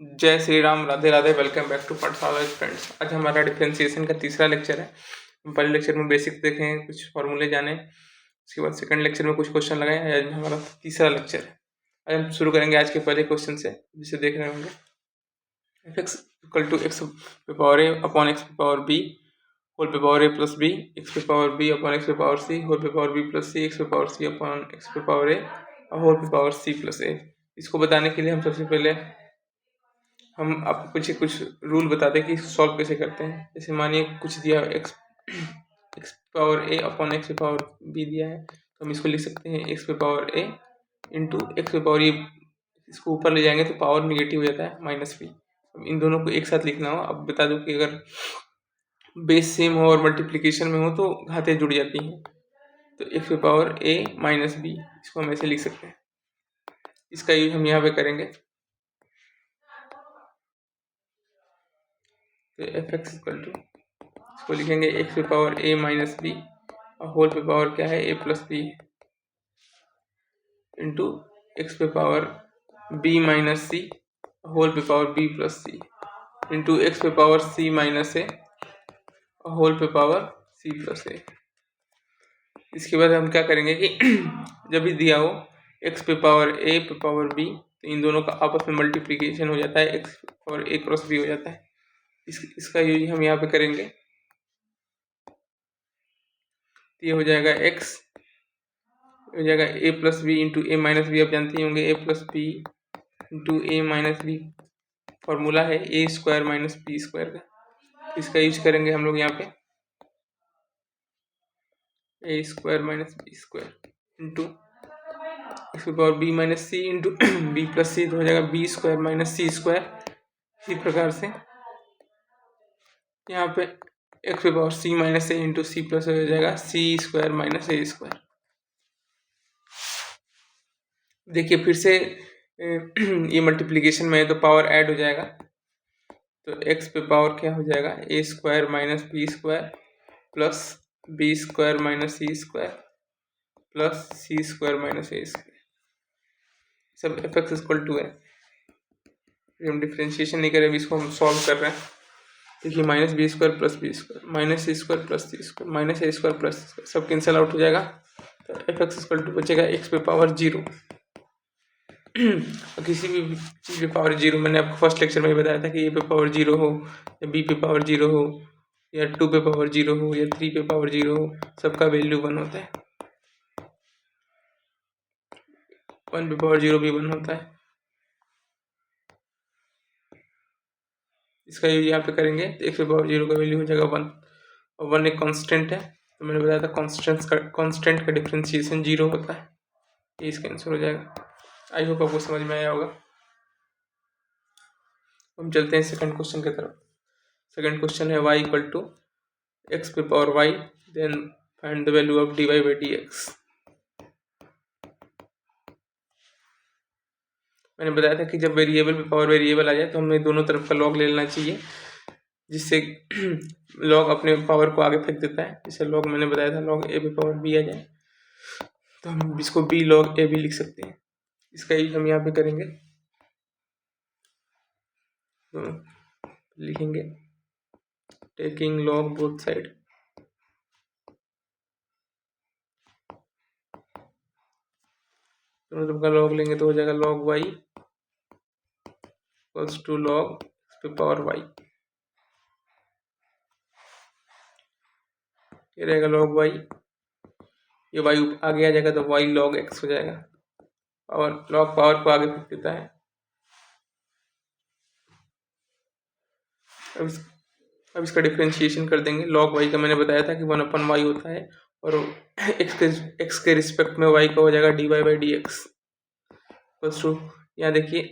जय Shri Ram, Radhe Radhe. Welcome back to Pathshala friends. आज हमारा डिफरेंशिएशन का तीसरा लेक्चर है। पहले लेक्चर में बेसिक देखें, कुछ फॉर्मूले जाने, उसके बाद सेकंड लेक्चर में कुछ क्वेश्चन लगाए। आज हमारा तीसरा लेक्चर है। आज हम शुरू करेंगे आज के पहले क्वेश्चन से, जिसे देख रहे होंगे। F x equal to X पे पावर ए अपॉन एक्स पे पावर बी होल पे power A plus B, X पे पावर बी अपॉन एक्स पे पावर सी होल पे power B plus C, X पे पावर सी अपॉन एक्स पे power A और whole पे power C plus ए। इसको बताने के लिए हम सबसे पहले हम आपको कुछ रूल बता दें कि इसको सॉल्व कैसे करते हैं। जैसे मानिए कुछ दिया x power A upon x power B दिया है, तो हम इसको लिख सकते हैं एक्स पे पावर ए इंटू एक्स पे पावर, ये इसको ऊपर ले जाएंगे तो पावर निगेटिव हो जाता है माइनस बी। अब इन दोनों को एक साथ लिखना हो। अब बता दूं कि अगर बेस सेम हो और मल्टीप्लिकेशन में हो तो घातें जुड़ जाती हैं। तो एक्स पे पावर ए माइनस बी, इसको हम ऐसे लिख सकते हैं। इसका यूज हम यहाँ पे करेंगे। तो एफ एक्स इक्वल टू, इसको लिखेंगे एक्स पे पावर ए माइनस बी और होल पे पावर क्या है, ए प्लस बी इंटू एक्स पे पावर बी माइनस सी होल पे पावर बी प्लस सी इंटू एक्स पे पावर सी माइनस ए और होल पे पावर सी प्लस ए। इसके बाद हम क्या करेंगे कि जब भी दिया हो एक्स पे पावर ए पे पावर बी, तो इन दोनों का आपस में मल्टीप्लिकेशन हो जाता है, एक्स और ए क्रॉस बी हो जाता है। इसका यूज हम यहाँ पे करेंगे। ये हो जाएगा एक्स, हो जाएगा a plus b into a minus b. आप जानते ही होंगे a plus b into a minus b formula है a square minus B square का। इसका यूज करेंगे हम लोग यहाँ पे a square minus B square into x power b minus c into b plus c, तो हो जाएगा बी स्क्वायर माइनस सी स्क्वायर। इसी प्रकार से यहाँ पे एक्स पावर सी माइनस ए इंटू सी प्लस हो जाएगा सी स्क्वायर माइनस ए स्क्वायर। देखिए फिर से ये मल्टीप्लिकेशन में है तो पावर ऐड हो जाएगा। तो एक्स पे पावर क्या हो जाएगा, a square minus B square plus B square minus C square plus C square minus A square. सब एफ एक्स इक्वल टू है। हम डिफ्रेंशिएशन नहीं करें, इसको हम सॉल्व कर रहे हैं। देखिए minus B square plus B square minus सी स्क्वायर प्लस सी स्क्वायर माइनस ए स्क्वायर प्लस सी स्क्वायर, सब कैंसिल आउट हो जाएगा। तो एफ एक्स इक्वल टू बचेगा एक्स पे पावर जीरो। किसी भी चीज़ पे पावर जीरो, मैंने आपको फर्स्ट लेक्चर में ही बताया था कि ए पे पावर जीरो हो या बी पे पावर जीरो हो या टू पे पावर जीरो हो या थ्री पे पावर जीरो हो, सबका वैल्यू वन होता है। वन पे पावर जीरो भी वन होता है। इसका यूज यहाँ पे करेंगे तो एक्स पे पावर जीरो का वैल्यू हो जाएगा वन, और वन एक कांस्टेंट है। तो मैंने बताया था कांस्टेंट का डिफरेंशिएशन जीरो होता है। ये इसका आंसर हो जाएगा। आई होप आपको समझ में आया होगा। हम चलते हैं सेकंड क्वेश्चन की तरफ। सेकंड क्वेश्चन है y इक्वल टू एक्स पे power y, then find the value of dy by dx। मैंने बताया था कि जब वेरिएबल पे पावर वेरिएबल आ जाए तो हमें दोनों तरफ का लॉग ले लेना चाहिए, जिससे लॉग अपने पावर को आगे फेंक देता है। जैसे लॉग मैंने बताया था लॉग ए पे पावर बी आ जाए तो हम इसको बी लॉग ए भी लिख सकते हैं। इसका यूज हम यहाँ पे करेंगे। तो लिखेंगे टेकिंग लॉग बोथ साइड, दोनों तरफ का लॉग लेंगे तो हो जाएगा log Y equals to log X पे पावर वाई। ये रहेगा लॉग वाई, ये वाई आगे आ जाएगा तो वाई लॉग एक्स हो जाएगा। और लॉग पावर को आगे फेंक देता है। अब इसका डिफरेंशिएशन कर देंगे। लॉग वाई का मैंने बताया था कि वन अपन वाई होता है, और एक्स के रिस्पेक्ट में वाई का हो जाएगा D Y by D X plus two. यहाँ देखिए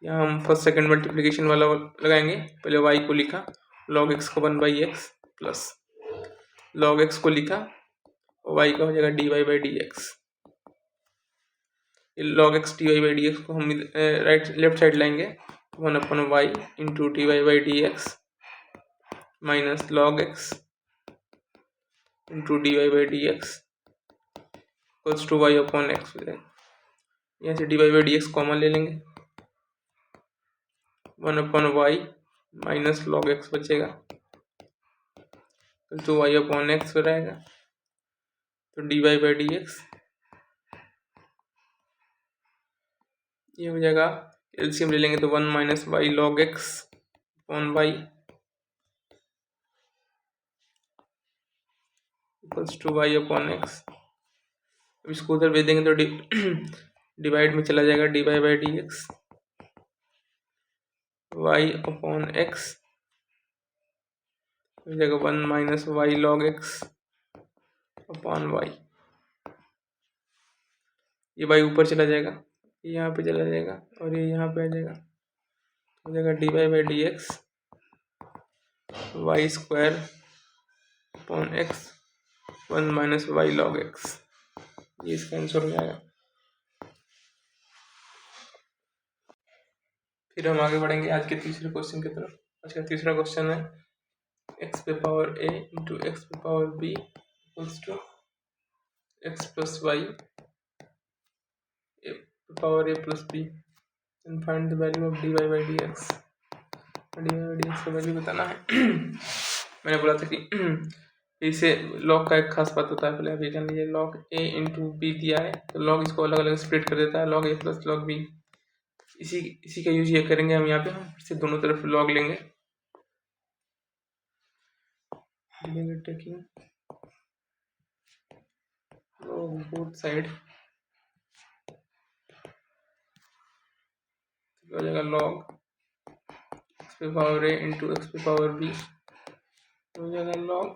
यहाँ हम फर्स्ट सेकंड मल्टीप्लिकेशन वाला लगाएंगे। पहले वाई को लिखा, लॉग एक्स को one by X plus log X को लिखा और वाई का हो जाएगा D Y by D X. Log X D Y by D x को हम लेफ्ट साइड लाएंगे, one upon Y into D Y by D x minus log X into D Y by D x equals to Y upon X हो जाएगा। यहाँ से D Y by D x common ले लेंगे, 1/y minus log x बचेगा, तो y/x हो रहेगा। तो dy/dx ये हो जाएगा, एलसीएम ले लेंगे तो 1 minus y log x upon y equals to y/x। अब इसको उधर भेज देंगे तो डिवाइड में चला जाएगा, dy/dx y/x हो जाएगा 1 minus y log x upon y। ये y ऊपर चला जाएगा, ये यहाँ पे चला जाएगा और ये यहाँ पे आ जाएगा, हो जाएगा dy/dx y square upon x 1 minus y log x। ये इसका आंसर हो जाएगा। फिर हम आगे बढ़ेंगे आज के तीसरे क्वेश्चन की तरफ। आज का तीसरा क्वेश्चन है x पे पावर a इंटू एक्स पे power b equals to x plus y a पे power a plus b and find the value of dy/dx। dy/dx का वैल्यू बताना है। मैंने बोला था कि इसे लॉग का एक खास बात होता है, पहले आप ये जान लीजिए। लॉग a इंटू बी दिया है तो लॉग इसको अलग अलग स्प्लिट कर देता है, log a plus log b। इसी का यूज ये करेंगे हम यहाँ पे। हम फिर से दोनों तरफ लॉग लेंगे, टेकिंग लॉग बोथ साइड, हो जाएगा लॉग एक्स पे पावर a इंटू एक्स पे पावर b हो जाएगा लॉग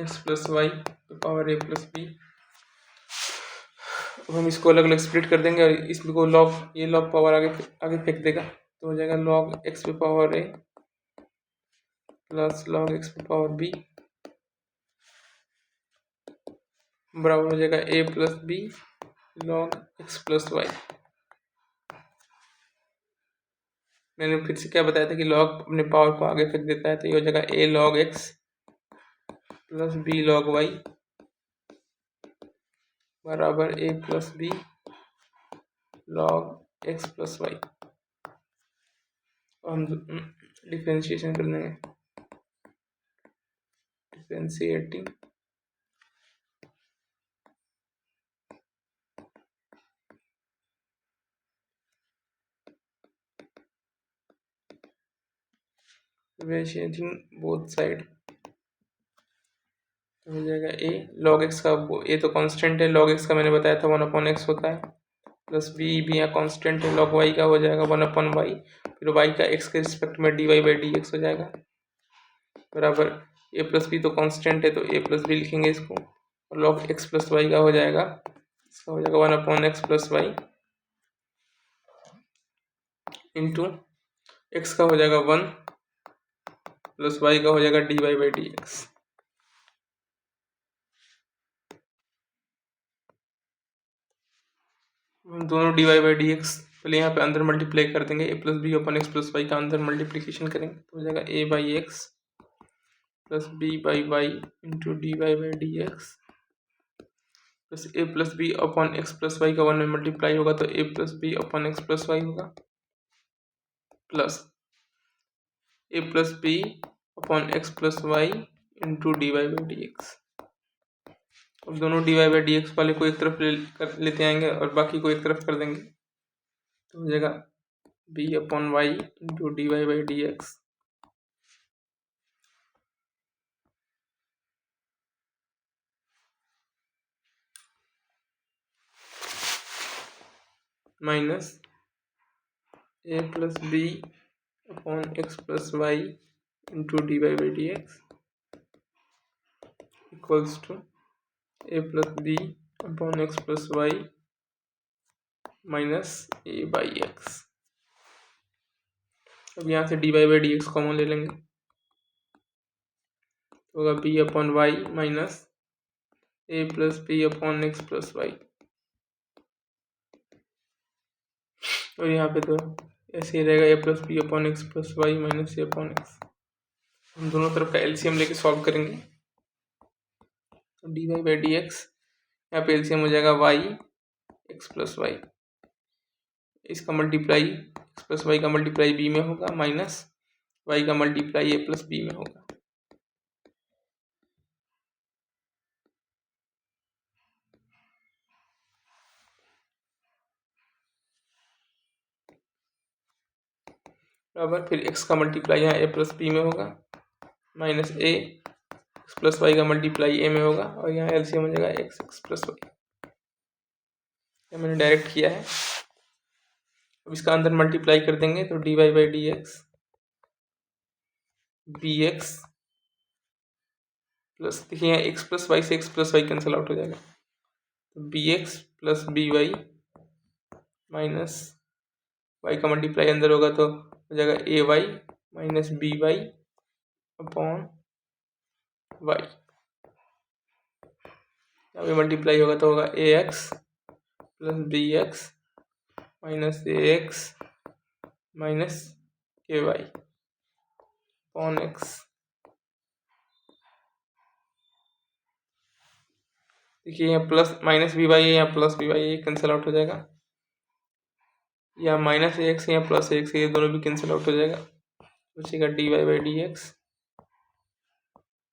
एक्स प्लस वाई पे पावर a प्लस b। अब हम इसको अलग अलग स्प्लिट कर देंगे और इसको लॉग, ये लॉग पावर आगे फेंक देगा, तो हो जाएगा लॉग एक्स पे power a plus log X पे पावर b बराबर हो जाएगा a plus b log X plus Y. मैंने फिर से क्या बताया था कि लॉग अपने पावर को आगे फेंक देता है, तो ये हो जाएगा a log X plus b log Y बराबर a plus b log X plus Y. हम डिफ्रेंशिएशन कर देंगे, डिफ्रेंशिएटिंग बोथ साइड हो जाएगा a log x का, a तो कांस्टेंट है, log x का मैंने बताया था 1/x होता है, प्लस b भी यहाँ कांस्टेंट है, log y का हो जाएगा 1/y, फिर y का x के रिस्पेक्ट में dy/dx हो जाएगा बराबर a प्लस b तो कांस्टेंट है तो a प्लस b लिखेंगे इसको, और log x प्लस y का हो जाएगा, इसका हो जाएगा 1/x plus y into x का हो जाएगा 1 प्लस y का हो जाएगा dy/dx। हम दोनों dy/dx पहले यहाँ पे अंदर मल्टीप्लाई कर देंगे, a plus B upon X plus Y का अंदर मल्टीप्लिकेशन करेंगे तो हो जाएगा a/x plus b/y into dy/dx plus a plus B upon X plus Y का 1 में मल्टीप्लाई होगा तो a plus B upon X plus Y होगा, plus a plus B upon X plus Y into dy/dx। अब दोनों dy/dx वाले को एक तरफ लेते आएंगे और बाकी को एक तरफ कर देंगे, तो हो जाएगा b/y into dy/dx minus a plus B upon X plus Y into dy/dx equals to a plus B upon X plus Y minus a/x। अब यहाँ से dy/dx कॉमन ले लेंगे तो होगा b/y minus a plus B upon X plus Y, और यहाँ पे तो ऐसे ही रहेगा a plus B upon X plus Y minus a upon X. हम दोनों तरफ का एलसीएम लेके सॉल्व करेंगे तो dy/dx यहाँ पे एलसीएम हो जाएगा y एक्स प्लस वाई, इसका मल्टीप्लाई एक्स प्लस वाई का मल्टीप्लाई बी में होगा माइनस वाई का मल्टीप्लाई ए प्लस बी में होगा। बराबर फिर एक्स का मल्टीप्लाई यहाँ ए प्लस बी में होगा माइनस ए एक्स प्लस वाई का मल्टीप्लाई ए में होगा और यहाँ एलसीएम हो जाएगा एक्स एक्स प्लस वाई। ये मैंने डायरेक्ट किया है। अब इसका अंदर मल्टीप्लाई कर देंगे तो D Y by D x B X plus देखिए यहाँ एक्स प्लस वाई से X plus Y cancel out हो जाएगा तो B X plus B Y minus Y का मल्टीप्लाई अंदर होगा तो हो जाएगा A Y minus B Y upon Y. यहाँ मल्टीप्लाई होगा तो होगा A X plus B x minus A X minus A Y upon X. देखिए यहाँ प्लस माइनस बी वाई है, यहाँ plus B y cancel out हो जाएगा। यहाँ माइनस ए एक्स यहाँ प्लस ए एक्स ये दोनों भी कैंसिल आउट हो जाएगा। बचेगा d Y by D x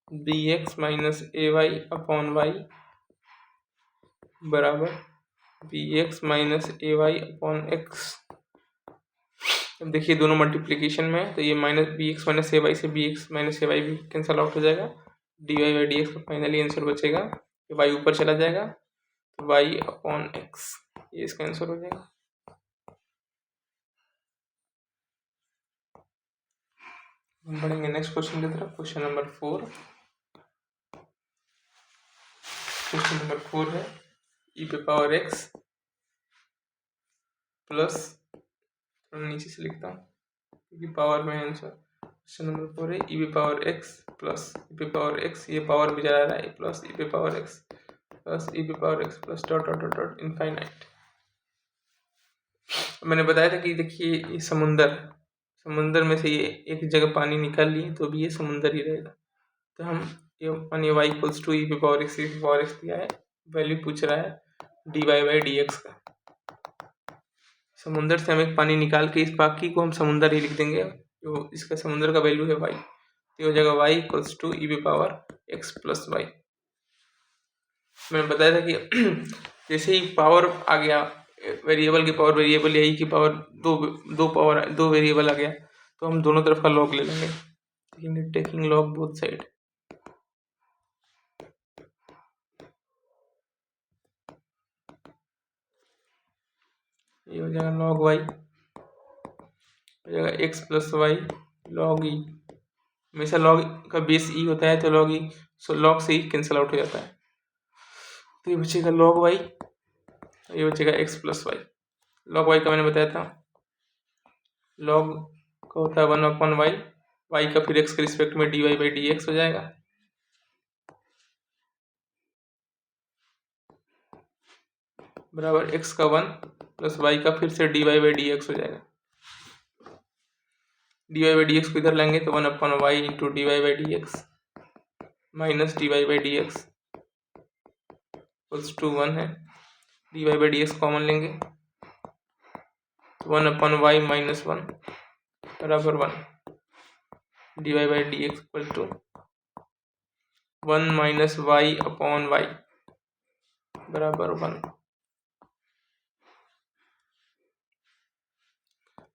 B x minus A Y upon y बराबर बी एक्स माइनस ए वाई अपॉन एक्स। अब देखिए दोनों मल्टीप्लिकेशन में है तो ये माइनस बी एक्स माइनस ए वाई से बी एक्स माइनस ए वाई भी कैंसिल आउट हो जाएगा। D Y by D x का फाइनली आंसर बचेगा, वाई ऊपर चला जाएगा तो वाई अपॉन एक्स ये इसका आंसर हो जाएगा। हम बढ़ेंगे नेक्स्ट क्वेश्चन की तरफ। Question number 4। क्वेश्चन नंबर 4 है ई पे पावर एक्स प्लस, थोड़ा नीचे से लिखता हूँ क्योंकि पावर में आंसर। क्वेश्चन नंबर 4 है ई पे पावर एक्स प्लस ई पे पावर एक्स, ये पावर भी जा रहा है प्लस ई पे पावर एक्स प्लस ई पे power x plus dot dot dot dot infinite. मैंने बताया था कि देखिए ये समुंदर में से ये एक जगह पानी निकाल लिए तो भी ये समुंदर ही रहेगा। तो हम ये मानिए वाई इक्वल्स टू ई पे पावर एक्स दिया है, वैल्यू पूछ रहा है d Y by D x का। समुंदर से हम एक पानी निकाल के इस बाकी को हम समुंदर ही लिख देंगे, जो इसका समुंदर का वैल्यू है वाई, तो हो जाएगा वाई इक्वल्स टू ई पे पावर एक्स प्लस वाई। मैंने बताया था कि जैसे ही पावर आ गया वेरिएबल की पावर वेरिएबल यही की पावर दो वेरिएबल आ गया तो हम दोनों तरफ का लॉग ले लेंगे, टेकिंग लॉग बोथ साइड। ये हो जाएगा लॉग वाई, हो जाएगा एक्स प्लस वाई लॉग ई। हमेशा लॉग का बेस ई होता है तो लॉग ई, सो लॉग से ही कैंसिल आउट हो जाता है तो ये बचेगा लॉग वाई, ये बचेगा x plus y. Log y का मैंने बताया था लॉग का होता है 1 अपॉन वाई, वाई का फिर एक्स के रिस्पेक्ट में d Y by D x हो जाएगा। बराबर एक्स का 1 प्लस वाई का फिर से D Y by D x हो जाएगा। D Y by D x को इधर लेंगे तो 1 upon y into D Y by D x minus d Y by D x equals to 1 है। D Y by D x common लेंगे तो 1 upon y minus 1 बराबर 1। D Y by D x equal to 1 minus y upon y बराबर 1।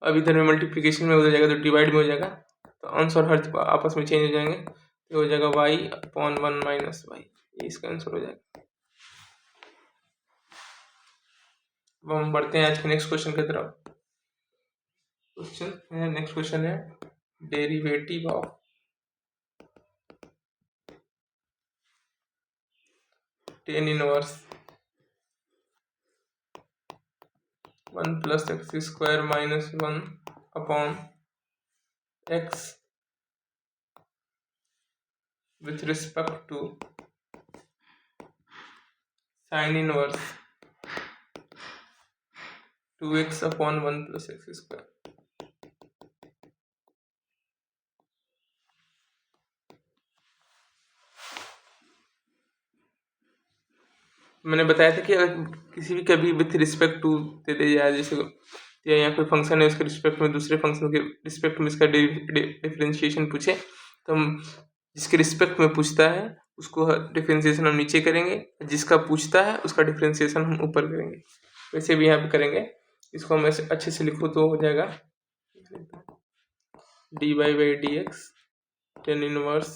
अब इधर में multiplication में हो जाएगा तो डिवाइड में हो जाएगा तो अंश और हर आपस में चेंज हो जाएंगे तो हो जाएगा वाई अपॉन 1 माइनस वाई, ये इसका आंसर हो जाएगा। अब हम बढ़ते हैं आज के नेक्स्ट क्वेश्चन की तरफ। नेक्स्ट क्वेश्चन है derivative of tan inverse 1 plus x square minus 1 upon x with respect to sin inverse 2x upon 1 plus x square। मैंने बताया था कि अगर किसी भी कभी विथ रिस्पेक्ट टू दे दिया जाए, जैसे या यहाँ कोई फंक्शन है उसके रिस्पेक्ट में दूसरे फंक्शन के रिस्पेक्ट में इसका डिफरेंशिएशन पूछे तो हम जिसके रिस्पेक्ट में पूछता है उसको डिफरेंशिएशन हम नीचे करेंगे, जिसका पूछता है उसका डिफरेंशिएशन हम ऊपर करेंगे। वैसे भी यहाँ पे करेंगे। इसको हम ऐसे अच्छे से लिखो तो हो जाएगा dy by D x tan inverse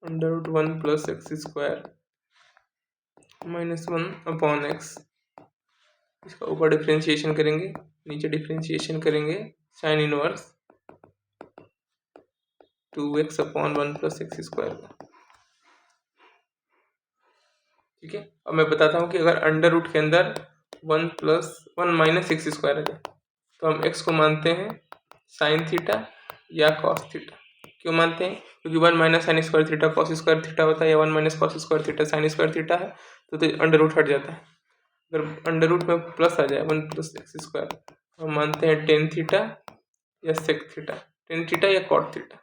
under root 1 plus x square minus 1 upon x. इसका ऊपर डिफरेंशिएशन करेंगे, नीचे डिफरेंशिएशन करेंगे sine inverse 2x upon 1 plus x square का। ठीक है, अब मैं बताता हूँ कि अगर अंडर रूट के अंदर 1 माइनस एक्स स्क्वायर है तो हम x को मानते हैं साइन थीटा या कॉस थीटा। क्यों मानते हैं? क्योंकि 1 minus sine square theta cos square theta होता है या 1 minus cos square theta sine square theta है तो अंडर रूट हट जाता है। अगर अंडर रूट में प्लस आ जाए 1 प्लस एक्स स्क्वायर तो हम मानते हैं टेन थीटा या सेक थीटा, टेन थीटा या कॉट थीटा।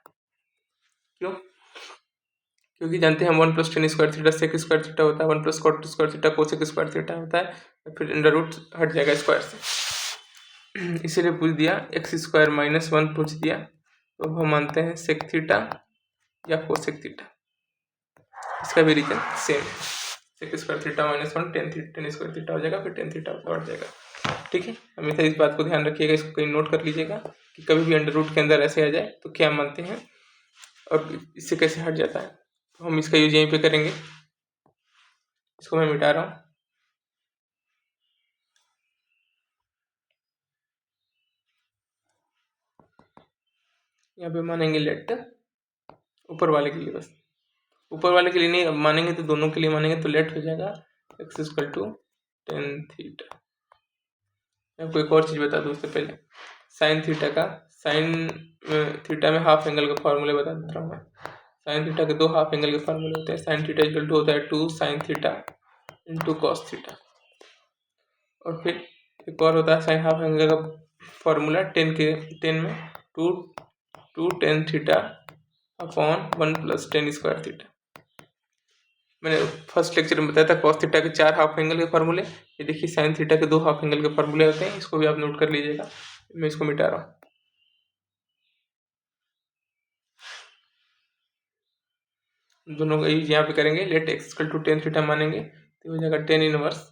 क्यों? क्योंकि जानते हैं हम 1 plus tan square theta sec square theta होता है, 1 plus cot square theta cosec square theta होता है, फिर अंडर रूट हट जाएगा स्क्वायर से। इसीलिए पूछ दिया एक्स स्क्वायर माइनस 1 पूछ दिया तो हम मानते हैं सेक थीटा या कोसेक थीटा। इसका भी रीजन सेम है, sec square theta minus 1 tan square theta हो जाएगा, फिर टेन थीटा हट जाएगा। ठीक है, हमेशा इस बात को ध्यान रखिएगा, इसको कहीं नोट कर लीजिएगा कि कभी भी अंडर रूट के अंदर ऐसे आ जाए तो क्या मानते हैं और इससे कैसे हट जाता है। तो हम इसका यूज यहीं पे करेंगे। इसको मैं मिटा रहा हूँ। यहाँ पे मानेंगे लेट ऊपर वाले के लिए, बस ऊपर वाले के लिए नहीं, अब मानेंगे तो दोनों के लिए मानेंगे तो लेट हो जाएगा x equal to tan theta. आपको एक और चीज़ बता दूँ उससे पहले, साइन थीटा का साइन थीटा में हाफ एंगल का फॉर्मूला बता देता हूँ मैं। साइन थीटा के दो हाफ एंगल के फॉर्मूले होते हैं। साइन थीटा इक्वल टू होता है 2 sine theta into cos theta, और फिर एक और होता है साइन हाफ एंगल का फॉर्मूला 10 में 2 tan theta upon 1 plus tan square theta. मैंने फर्स्ट लेक्चर में बताया था कॉस थीटा के 4 हाफ एंगल के फॉर्मूले, ये देखिए साइन थीटा के 2 हाफ एंगल के फॉर्मूले होते हैं, इसको भी आप नोट कर लीजिएगा। मैं इसको मिटा रहा हूँ। दोनों का यूज यहाँ पे करेंगे, let x equal to tan theta मानेंगे तो हो जाएगा tan inverse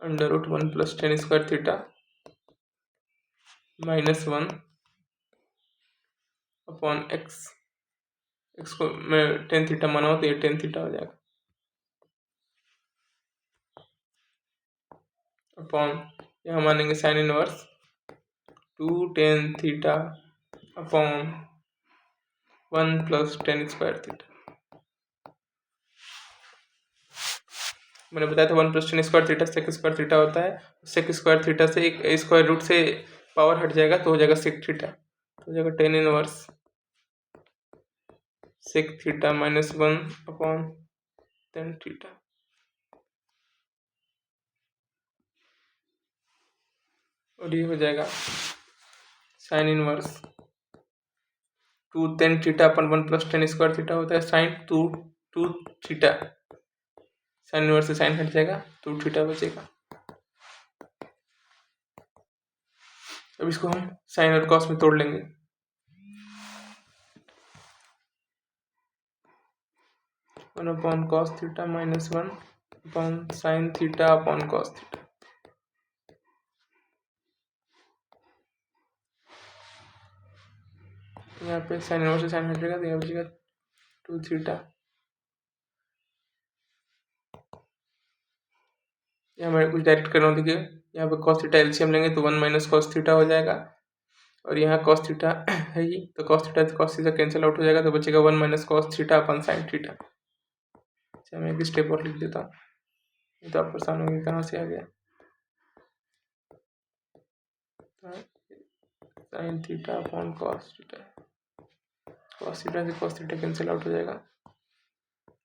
under root 1 plus tan square theta minus 1 upon x. X को मैं टेन थीटा माना हो तो ये टेन थीटा हो जाएगा अपॉन यहाँ मानेंगे sine inverse 2 tan theta upon 1 plus tan square theta. मैंने बताया था 1 plus tan square theta sec square theta होता है। सेक स्क्वायर थीटा से एक स्क्वायर रूट से पावर हट जाएगा तो हो जाएगा सेक थीटा, तो हो जाएगा tan inverse sec theta minus 1 upon tan theta. और ये हो जाएगा sine inverse 2 tan theta upon 1 plus tan square theta होता है साइन 2 थीटा, साइन इनवर्स से साइन हट जाएगा 2 थीटा बचेगा। अब इसको हम साइन और कॉस में तोड़ लेंगे। One upon cos theta minus 1 upon sine theta upon cos theta. यहाँ पे साइन इनवर्स से साइन हटेगा तो यहाँ बचेगा 2 थीटा। यहाँ मैं कुछ डायरेक्ट कर रहा हूँ, देखिए यहाँ पे कॉस थीटा एलसीएम लेंगे तो 1 माइनस कॉस थीटा हो जाएगा, और यहाँ कॉस थीटा है ही तो कॉस थीटा कैंसिल आउट हो जाएगा तो बचेगा 1 माइनस कॉस थीटा अपन साइन थीटा। अच्छा मैं एक स्टेप और लिख देता हूँ, नहीं तो आप परेशान होंगे कहाँ से आ गया। Sine theta upon cos theta, cos theta से कॉस थीटा कैंसिल आउट हो जाएगा,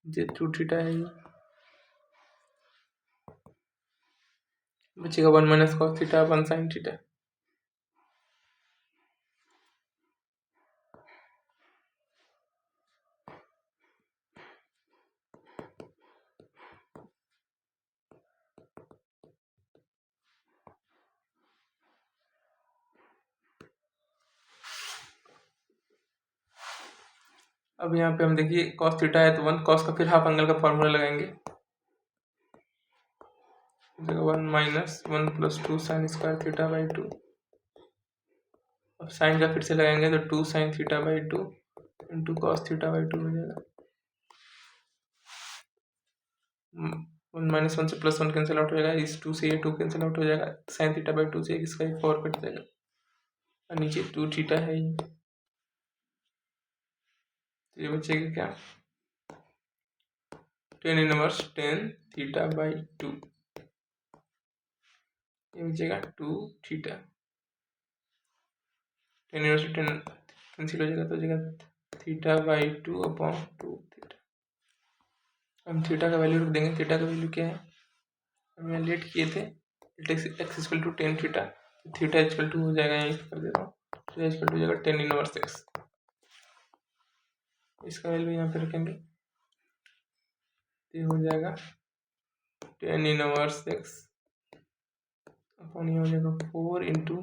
ये 2 थीटा है, बचेगा 1 माइनस कॉस थीटा अपन साइन थीटा। अब यहाँ पे हम देखिए कॉस थीटा है तो 1 कॉस का फिर हाफ एंगल का फॉर्मूला लगाएंगे, 1 minus 1 plus 2 sine square theta by 2। अब साइन का फिर से लगाएंगे तो 2 sine theta by 2 into cos theta by 2 हो जाएगा। 1 माइनस 1 से प्लस 1 कैंसिल आउट हो जाएगा, इस 2 से ये 2 कैंसिल आउट हो जाएगा, साइन थीटा बाई 2 से इसका एक 4 कट जाएगा और नीचे 2 थीटा है ही, तो ये बचेगा क्या, tan inverse tan theta by 2, ये बचेगा 2 theta, tan inverse tan cancel हो जाएगा तो जगह थीटा बाई 2 अपॉन 2 थीटा। हम थीटा का वैल्यू रख देंगे, थीटा का वैल्यू क्या है, हम यहाँ लेट किए थे x equal to tan theta, theta equal to हो जाएगा, यहाँ कर देता हूँ, थीटा इक्वल टू हो जाएगा टेन इनवर्स एक्स, इसका वैल्यू यहाँ पे रखेंगे, ये हो जाएगा टेन इनवर्स एक्स अपॉन ये हो जाएगा 4 इंटू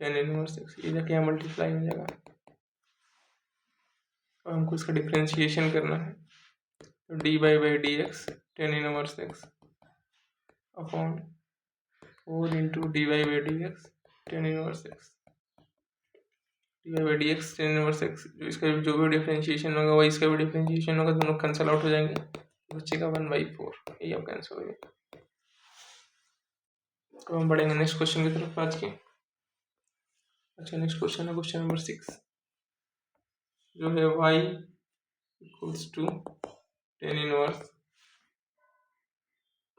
टेन इनवर्स एक्स, ये जाके यहाँ मल्टीप्लाई हो जाएगा। और हमको इसका डिफ्रेंशिएशन करना है, तो D by D x tan inverse x upon 4 into D by D x tan inverse x, D by D x tan inverse x, इसका जो भी डिफ्रेंशिएशन होगा वही इसका भी डिफ्रेंशिएशन होगा, दोनों कैंसिल आउट हो जाएंगे, बच्चे का 1/4, ये अब कैंसिल हो गया। तो हम बढ़ेंगे नेक्स्ट क्वेश्चन की तरफ आज के। अच्छा, नेक्स्ट क्वेश्चन है क्वेश्चन नंबर 6, जो है y equals to tan inverse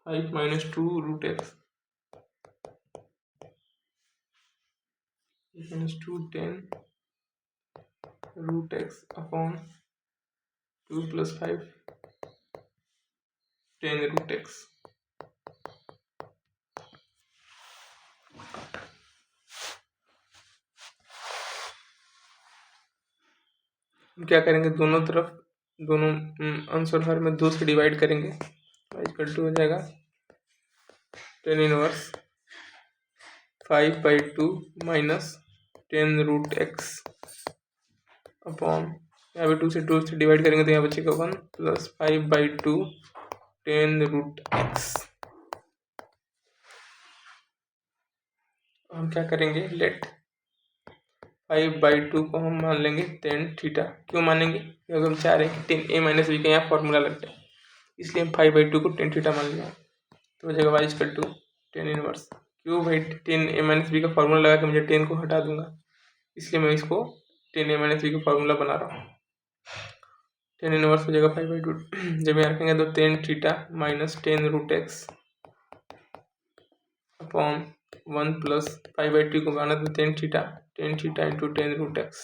5 minus 2 root x minus 2 10 root x upon 2 plus 5 10 root x. हम क्या करेंगे, दोनों तरफ दोनों अंश और हर में 2 से डिवाइड करेंगे, y इक्वल टू हो जाएगा tan inverse 5/2 minus 10 root x upon, यहाँ पे 2 से डिवाइड करेंगे तो यहाँ बचेगा 1 प्लस 5/2 10 रूट एक्स। हम क्या करेंगे, लेट 5/2 को हम मान लेंगे टेन थीटा। क्यों मानेंगे, क्योंकि हम चाह रहे हैं कि टेन ए माइनस बी का यहाँ फॉर्मूला लग जाए, इसलिए हम 5/2 को टेन थीटा मान लिया, तो हो जाएगा y equal to tan inverse. क्यों भाई, टेन ए माइनस बी का फॉर्मूला लगा के मुझे टेन को हटा दूंगा, इसलिए मैं इसको टेन ए माइनस बी का फॉर्मूला बना रहा हूँ। टेन इनवर्स हो जाएगा 5/2, जब यहाँ रखेंगे तो tan theta minus 10 root x upon 1 plus 5/2 को बनाना तो 10 थीटा इंटू 10 रूट एक्स,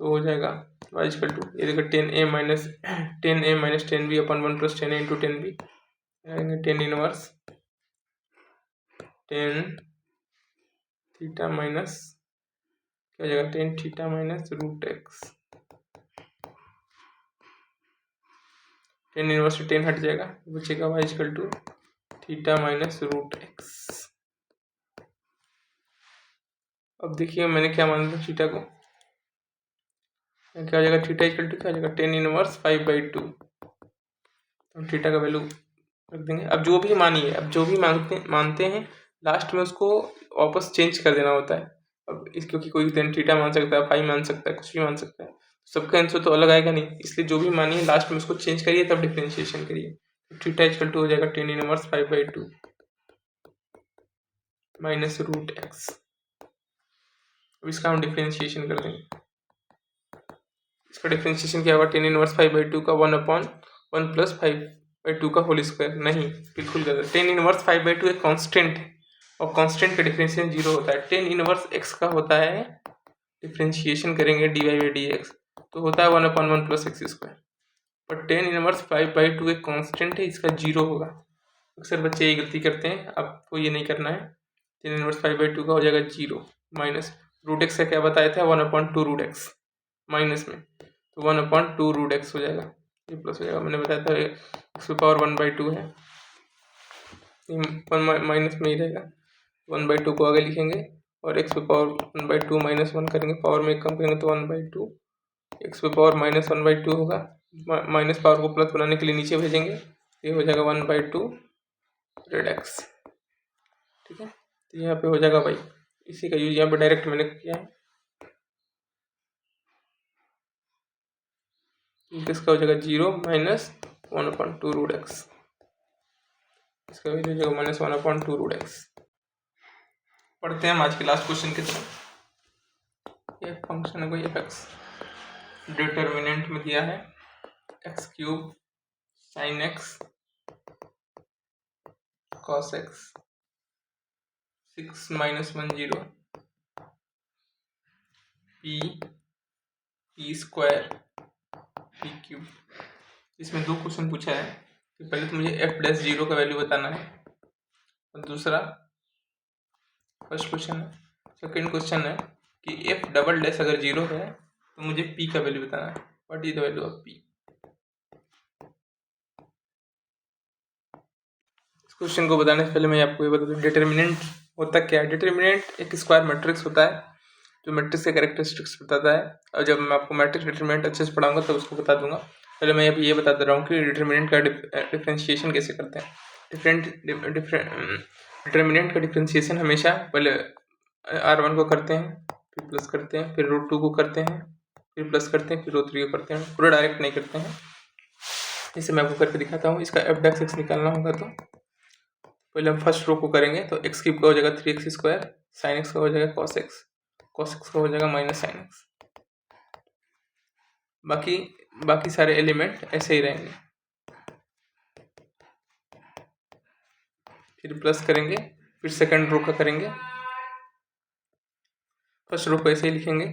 तो हो जाएगा वाई इक्वल टू, ये देखो 10a माइनस 10b upon 1 plus 10a into 10b, tan inverse 10 theta minus क्या हो जाएगा 10 theta minus root x, 10 inverse 10 हट जाएगा, बचेगा y equal to theta minus root x. अब देखिए मैंने क्या मान लिया थीटा को, क्या हो जाएगा, थीटा इक्वल टू क्या हो जाएगा 10 इनवर्स 5/2, हम थीटा का वैल्यू रख देंगे। अब जो भी मानिए, अब जो भी मानते हैं लास्ट में उसको वापस चेंज कर देना होता है। अब इस क्योंकि कोई 10 थीटा मान सकता है, 5 मान सकता है, कुछ भी मान सकता है, सबका आंसर तो अलग आएगा नहीं, इसलिए जो भी मानिए लास्ट में उसको चेंज करिए तब डिफ्रेंशिएशन करिए। थीटा इक्वल टू हो जाएगा 10 इनवर्स 5/2 माइनस रूट एक्स। अब इसका हम डिफ्रेंशिएशन कर देंगे, इसका डिफ्रेंशिएशन क्या होगा, 10 इनवर्स 5/2 का 1/1 प्लस 5/2 का होल स्क्वायर, नहीं बिल्कुल गलत, 10 इनवर्स 5/2 एक कांस्टेंट है और कांस्टेंट का डिफरेंशिएशन 0 होता है। 10 इनवर्स x का होता है, डिफरेंशिएशन करेंगे dy बाई डी एक्स तो होता है 1/1 प्लस एक्स स्क्वायर, पर 10 इनवर्स 5/2 एक कांस्टेंट है, इसका 0 होगा। अक्सर बच्चे ये गलती करते हैं, आपको ये नहीं करना है। 10 इनवर्स 5/2 का हो जाएगा 0 माइनस रूट एक्स का क्या बताया था 1/2 रूट एक्स माइनस में, तो 1/2 रूट एक्स हो जाएगा, ये प्लस हो जाएगा, मैंने बताया था एक्स पावर 1/2 है, माइनस में ही रहेगा, 1/2 को आगे लिखेंगे और एक्स पे पावर 1/2 माइनस 1 करेंगे, पावर में कम करेंगे तो 1/2 एक्स पे पावर माइनस 1/2 होगा। माइनस पावर को प्लस बनाने के लिए नीचे भेजेंगे, ये हो जाएगा 1/2 रेड एक्स। ठीक है, तो यहाँ पे हो जाएगा भाई, इसी का यूज यहाँ पे डायरेक्ट मैंने किया है। किसका हो जाएगा 0 माइनस 1/2 रूट एक्स, इसका वैल्यू हो जाएगा माइनस 1/2 रूट एक्स। पढ़ते हैं हम आज के लास्ट क्वेश्चन की तरफ। ये फंक्शन है कोई एफ एक्स, डिटर्मिनेंट में दिया है x cube sine x cos x 6 minus 1 0 P square P cube. इसमें दो क्वेश्चन पूछा है कि पहले तो मुझे एफ डैश 0 का वैल्यू बताना है, और दूसरा फर्स्ट क्वेश्चन है, सेकेंड क्वेश्चन है कि एफ डबल डैश अगर 0 है तो मुझे पी का वैल्यू बताना है, what is the value of P. इस क्वेश्चन को बताने से पहले मैं आपको ये बता दूं डिटर्मिनेंट होता क्या है। डिटर्मिनेंट एक स्क्वायर मैट्रिक्स होता है जो मैट्रिक्स के कैरेक्टरिस्टिक्स बताता है, और जब मैं आपको मैट्रिक्स डिटर्मिनेंट अच्छे से पढ़ाऊंगा तो उसको बता दूंगा। पहले मैं अभी ये बता दे रहा हूँ कि डिटर्मिनेंट का डिफ्रेंशिएशन कैसे करते हैं। डिटर्मिनेंट का डिफ्रेंशिएशन हमेशा पहले R1 को करते हैं, फिर प्लस करते हैं, फिर √2 को करते हैं, फिर प्लस करते हैं, फिर √3 को करते हैं, पूरा डायरेक्ट नहीं करते हैं। इसे मैं आपको करके दिखाता हूँ। इसका एफ डैश एक्स निकालना होगा तो पहले हम फर्स्ट रो को करेंगे, तो एक्स क्यूब का हो जाएगा 3x², साइन एक्स का हो जाएगा cos x, cos x का हो जाएगा माइनस साइन एक्स। बाकी सारे एलिमेंट ऐसे ही रहेंगे। फिर प्लस करेंगे, फिर सेकंड रो का करेंगे, फर्स्ट रो को ऐसे ही लिखेंगे,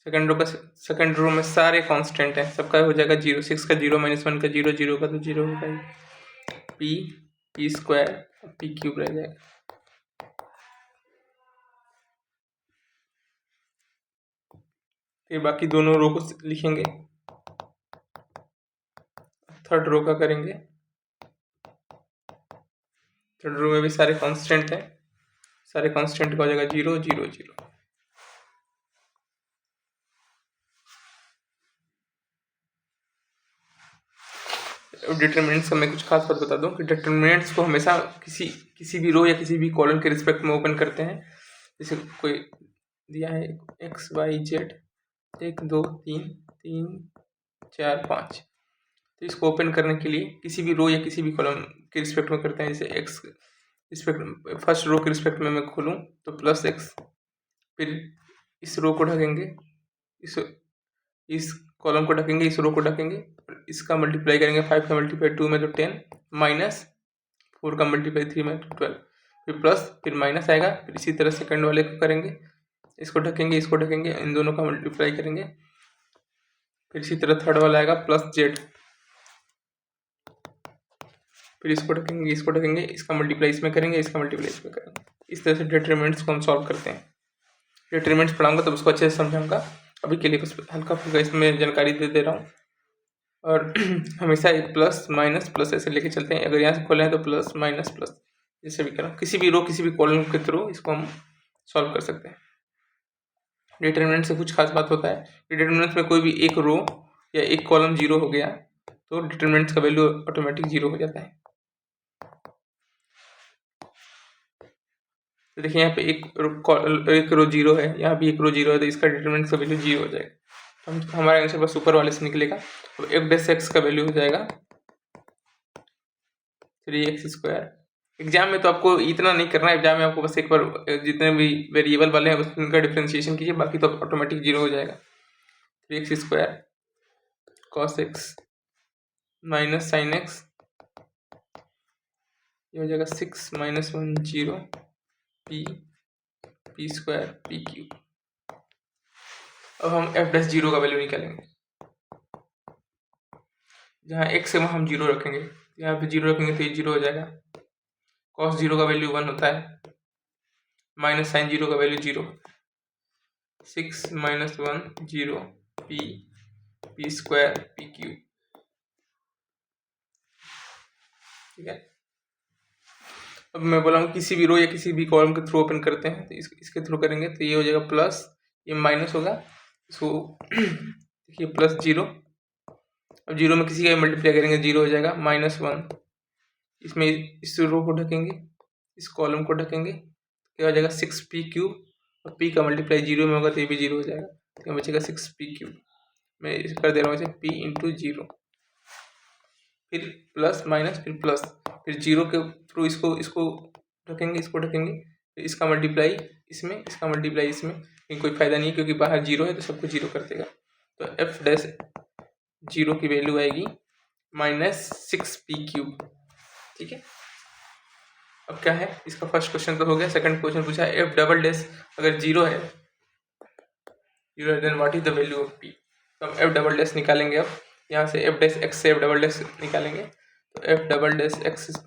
सेकंड रो में सारे कांस्टेंट हैं, सबका हो जाएगा 0, 6 का 0 माइनस 1 का 0, 0 का तो 0 होगा ही, पी स्क्वायर पी क्यूब रह जाएगा। फिर बाकी दोनों रो को लिखेंगे, थर्ड रो का करेंगे, थर्ड रो में भी सारे कांस्टेंट हैं, सारे कांस्टेंट का हो जाएगा 0, 0, 0। डिटर्मिनेंट्स का मैं कुछ खास बात बता दूं कि डिटर्मिनेंट्स को हमेशा किसी भी रो या किसी भी कॉलम के रिस्पेक्ट में ओपन करते हैं। जैसे कोई दिया है एक्स वाई जेड 1 2 3 3 4 5, तो इसको ओपन करने के लिए किसी भी रो या किसी भी कॉलम के रिस्पेक्ट में करते हैं। जैसे एक्स रिस्पेक्ट फर्स्ट रो के रिस्पेक्ट में मैं खोलूँ तो प्लस एक्स, फिर इस रो को ढकेंगे, इस कॉलम को ढकेंगे, इस रो को ढकेंगे, इसका मल्टीप्लाई करेंगे 5 का मल्टीप्लाई 2 में तो 10, माइनस 4 का मल्टीप्लाई 3 में तो 12, फिर प्लस फिर माइनस आएगा। फिर इसी तरह सेकंड वाले को करेंगे, इसको ढकेंगे, इसको ढकेंगे, इन दोनों का मल्टीप्लाई करेंगे, फिर इसी तरह थर्ड वाला आएगा प्लस जेड, फिर इसको ढकेंगे, इसको ढकेंगे, इसका मल्टीप्लाई इसमें करेंगे, इसका मल्टीप्लाई इसमें करेंगे। इस तरह से डिटरमिनेंट्स को हम सॉल्व करते हैं। डिटरमिनेंट्स पढ़ाऊंगा तो उसको अच्छे से समझाऊंगा, अभी के लिए बस हल्का फुल्का इसमें जानकारी दे रहा हूँ। और हमेशा एक प्लस माइनस प्लस ऐसे लेके चलते हैं। अगर यहाँ से खोले हैं तो प्लस माइनस प्लस, जैसे भी करें, किसी भी रो किसी भी कॉलम के थ्रू इसको हम सॉल्व कर सकते हैं। डिटरमिनेंट से कुछ खास बात होता है, डिटरमिनेंट में कोई भी एक रो या एक कॉलम 0 हो गया तो डिटरमिनेंट का वैल्यू ऑटोमेटिक 0 हो जाता है। तो देखिए यहाँ पे एक रो 0 है, यहाँ भी एक रो 0 है, तो इसका डिटरमिनेंट का वैल्यू 0 हो जाएगा। तो हमारा आंसर बस ऊपर वाले से निकलेगा। तो एफ डैश एक्स का वैल्यू हो जाएगा 3x²। एग्जाम में तो आपको इतना नहीं करना है, एग्जाम में आपको बस एक बार जितने भी वेरिएबल वाले हैं बस उनका डिफ्रेंशिएशन कीजिए, बाकी तो ऑटोमेटिक 0 हो जाएगा। 3x² cos x minus sine x, ये हो जाएगा 6 minus 1 0 P square P cube. अब हम एफ डैश 0 का वैल्यू निकालेंगे। जहाँ x है वहाँ हम 0 रखेंगे, यहाँ पे 0 रखेंगे तो ये 0 हो जाएगा। cos 0 का वैल्यू 1 होता है, माइनस साइन 0 का value 0, 6 minus 1 0 P square P cube. ठीक है, अब मैं बोला हूँ किसी भी रो या किसी भी कॉलम के थ्रू ओपन करते हैं, तो इसके थ्रू करेंगे तो ये हो जाएगा प्लस, ये माइनस होगा, इसको देखिए प्लस 0, अब 0 में किसी का मल्टीप्लाई करेंगे 0 हो जाएगा, -1, इसमें इस रो को ढकेंगे, इस कॉलम को ढकेंगे, क्या हो जाएगा 6p³ और p का मल्टीप्लाई 0 में होगा तो ये भी 0 हो जाएगा, तो क्या बचेगा 6p³। मैं कर दे रहा हूँ इसे p × 0, फिर प्लस माइनस फिर प्लस, फिर 0 के थ्रू इसको ढकेंगे, इसको ढकेंगे, फिर इसका मल्टीप्लाई इसमें, इसका मल्टीप्लाई इसमें, लेकिन कोई फायदा नहीं है क्योंकि बाहर 0 है तो सबको 0 कर देगा। तो f' 0 की वैल्यू आएगी -6p³। ठीक है, अब क्या है, इसका फर्स्ट क्वेश्चन तो हो गया। सेकंड क्वेश्चन पूछा है f" अगर 0 है, 0 then what is the value of p। तो हम f" निकालेंगे। अब यहाँ से f' से f" निकालेंगे, तो f" इक्वल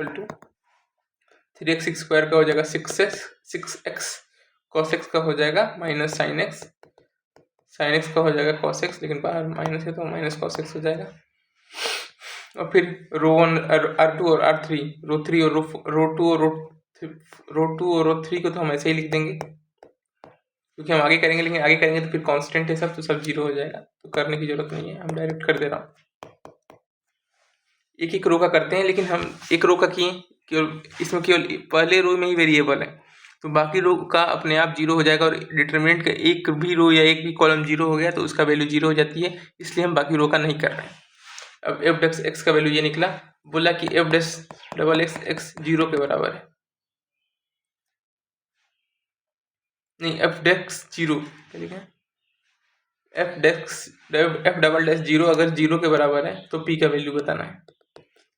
टू 3x² का हो जाएगा 6x, cos x का हो जाएगा माइनस sin x का हो जाएगा cos x, लेकिन बाहर माइनस है तो माइनस cos x हो जाएगा। और फिर रो 1 r2 और r3, रो 3 और रो 2 और रो 3 को तो हम ऐसे ही लिख देंगे क्योंकि हम आगे करेंगे, लेकिन आगे करेंगे तो फिर कांस्टेंट है सब, तो सब 0 हो जाएगा, तो करने की जरूरत नहीं है, हम डायरेक्ट कर दे रहा हूँ। एक एक रो का करते हैं, लेकिन हम एक रो का किए केवल, इसमें केवल पहले रो में ही वेरिएबल है, तो बाकी रो का अपने आप 0 हो जाएगा, और डिटरमिनेंट का एक भी रो या एक भी कॉलम 0 हो गया तो उसका वैल्यू 0 हो जाती है, इसलिए हम बाकी रो का नहीं कर रहे हैं। अब f' का वैल्यू ये निकला, बोला कि f'(x) 0 के बराबर है, नहीं f'(0) क्या लिखा है, f' 0 अगर 0 के बराबर है तो p का वैल्यू बताना है।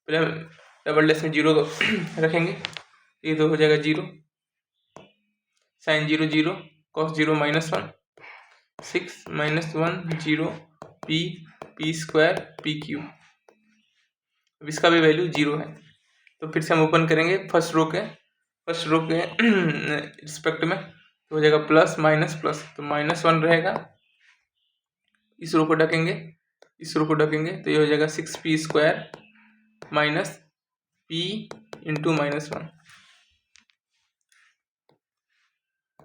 पहले हम डबल डैश में 0 रखेंगे, ये तो हो जाएगा 0, sin 0 0, cos 0 -1, 6 -1 0 p² p³। अब इसका भी वैल्यू 0 है, तो फिर से हम ओपन करेंगे फर्स्ट रो के रिस्पेक्ट में, तो हो जाएगा प्लस माइनस प्लस, तो -1 रहेगा, इस रो को ढकेंगे, इस रो को ढकेंगे, तो ये हो जाएगा 6p² माइनस p ×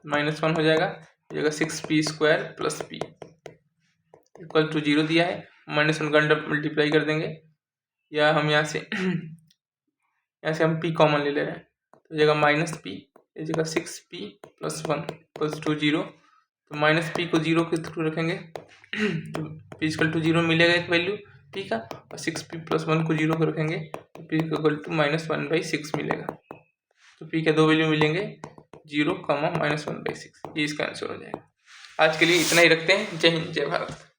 -1 हो जाएगा, 6p² plus p equal to 0 दिया है, -1 का अंडर मल्टीप्लाई कर देंगे, या हम यहाँ से हम p कॉमन ले ले रहे हैं, तो जगह -p, इस जगह 6p + 1 इक्वल्स टू 0, तो -p को 0 के थ्रू रखेंगे तो p इक्वल टू 0 मिलेगा एक वैल्यू p का, और 6p + 1 को 0 को रखेंगे तो p इक्वल टू -1/6 मिलेगा। तो p के दो वैल्यू मिलेंगे 0, -1/6, ये इसका आंसर हो जाएगा। आज के लिए इतना ही रखते हैं। जय हिंद, जय भारत।